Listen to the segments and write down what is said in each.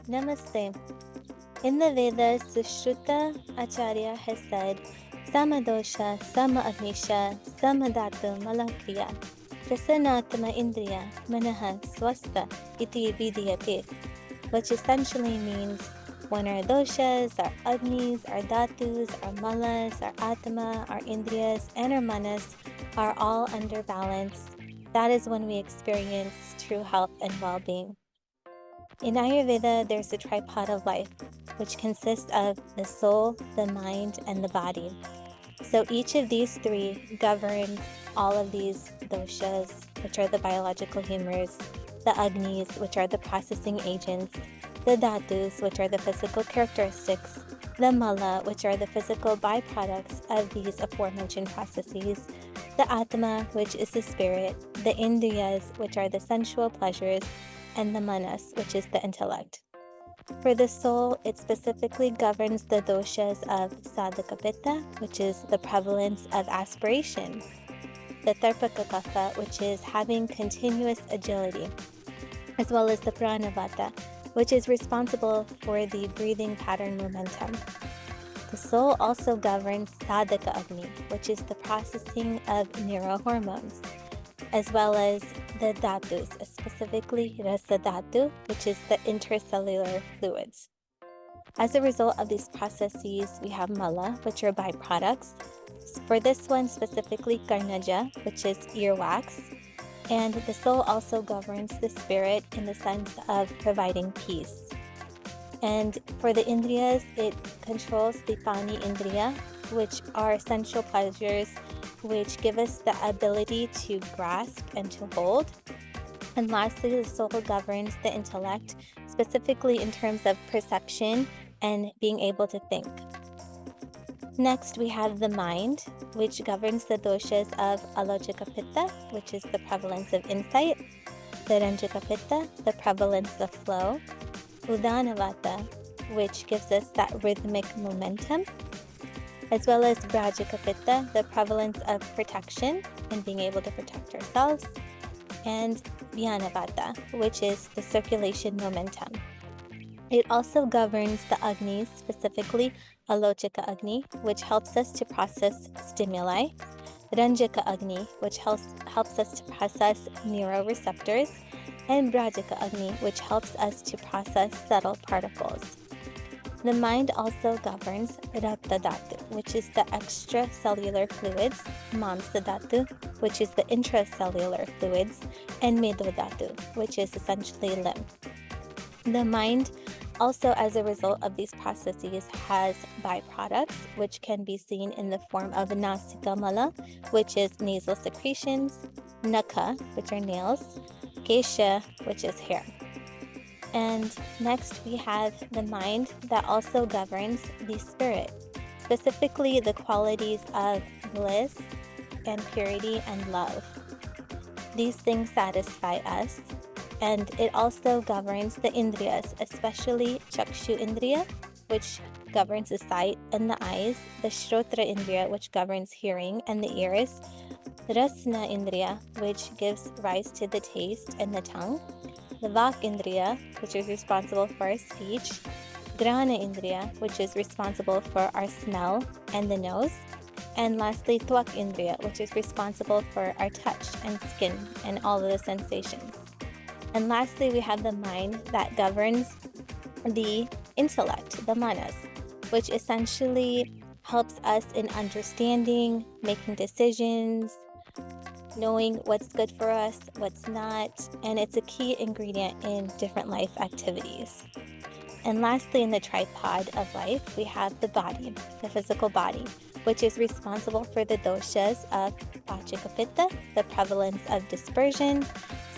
Namaste. In the Vedas, Sushruta Acharya has said, Samadosha, Sama-agnisha, Samadhatu Malakriya, Prasanatma Indriya, Manaha Swasta Iti Vidiyate, which essentially means when our doshas, our agnis, our dhatus, our malas, our atma, our indriyas, and our manas are all under balance, that is when we experience true health and well-being. In Ayurveda, there's a tripod of life, which consists of the soul, the mind, and the body. So each of these three governs all of these doshas, which are the biological humors, the agnis, which are the processing agents, the dhatus, which are the physical characteristics, the mala, which are the physical byproducts of these aforementioned processes, the atma, which is the spirit, the indriyas, which are the sensual pleasures, and the manas, which is the intellect. For the soul, it specifically governs the doshas of sadhaka pitta, which is the prevalence of aspiration, the tarpaka kapha, which is having continuous agility, as well as the pranavata, which is responsible for the breathing pattern momentum. The soul also governs sadhaka agni, which is the processing of neurohormones, as well as the dhatus, specifically rasa dhatu, which is the intercellular fluids. As a result of these processes, we have mala, which are byproducts. For this one specifically, karnaja, which is earwax. And the soul also governs the spirit in the sense of providing peace. And for the indriyas, it controls the pani indriya, which are sensual pleasures which give us the ability to grasp and to hold. And lastly, the soul governs the intellect, specifically in terms of perception and being able to think. Next, we have the mind, which governs the doshas of alochika pitta, which is the prevalence of insight, the ranjaka pitta, the prevalence of flow, udanavata, which gives us that rhythmic momentum, as well as brajaka pitta, the prevalence of protection and being able to protect ourselves, and vyanavata, which is the circulation momentum. It also governs the agnis, specifically alochika agni, which helps us to process stimuli, ranjaka agni, which helps us to process neuroreceptors, and brajaka agni, which helps us to process subtle particles. The mind also governs rakta dhatu, which is the extracellular fluids, mamsa dhatu, which is the intracellular fluids, and medo dhatu, which is essentially lymph. The mind also, as a result of these processes, has byproducts, which can be seen in the form of nasika mala, which is nasal secretions, naka, which are nails, kesha, which is hair. And next we have the mind that also governs the spirit, specifically the qualities of bliss and purity and love. These things satisfy us, and it also governs the indriyas, especially chakshu indriya, which governs the sight and the eyes, the shrotra indriya, which governs hearing and the ears, rasna indriya, which gives rise to the taste and the tongue, the vak indriya, which is responsible for our speech, grana indriya, which is responsible for our smell and the nose, and lastly twak indriya, which is responsible for our touch and skin and all of the sensations. And lastly, we have the mind that governs the intellect, the manas, which essentially helps us in understanding, making decisions, knowing what's good for us, what's not, and it's a key ingredient in different life activities. And lastly, in the tripod of life, we have the body, the physical body, which is responsible for the doshas of pachika pitta, the prevalence of dispersion,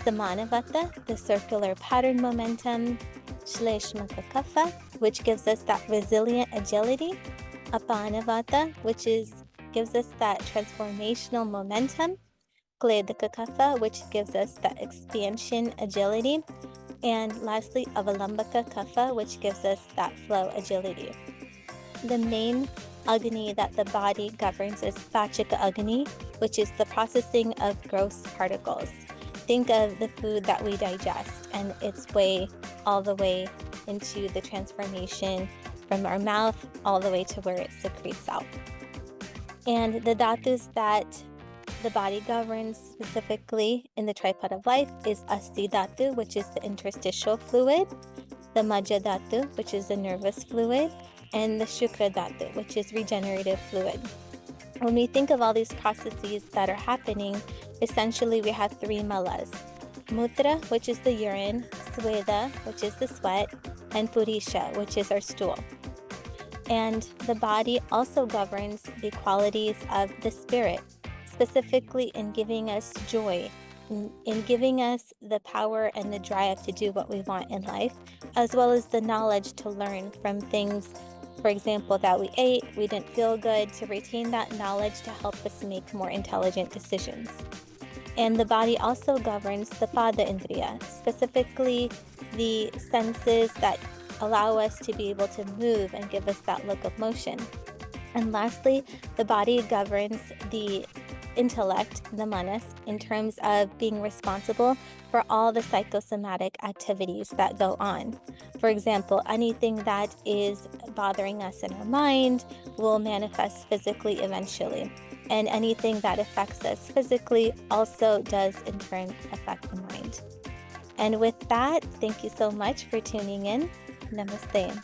samanavata, the circular pattern momentum, shleshmaka kapha, which gives us that resilient agility, apanavata, which gives us that transformational momentum, kledaka kapha, which gives us that expansion agility, and lastly, avalambaka kapha, which gives us that flow agility. The main agni that the body governs is pachika agni, which is the processing of gross particles. think of the food that we digest and its way all the way into the transformation from our mouth all the way to where it secretes out. And the dhatus that the body governs specifically in the tripod of life is Asti dhatu, which is the interstitial fluid, the Majja dhatu, which is the nervous fluid, and the Shukra dhatu, which is regenerative fluid. When we think of all these processes that are happening, essentially we have three malas. Mutra, which is the urine, Sweda, which is the sweat, and Purisha, which is our stool. And the body also governs the qualities of the spirit, specifically in giving us joy, in giving us the power and the drive to do what we want in life, as well as the knowledge to learn from things, for example, that we ate, we didn't feel good, to retain that knowledge to help us make more intelligent decisions. And the body also governs the Pada Indriya, specifically the senses that allow us to be able to move and give us that look of motion. And lastly, the body governs the intellect, the manas, in terms of being responsible for all the psychosomatic activities that go on. For example, anything that is bothering us in our mind will manifest physically eventually. And anything that affects us physically also does in turn affect the mind. And with that, thank you so much for tuning in. Namaste.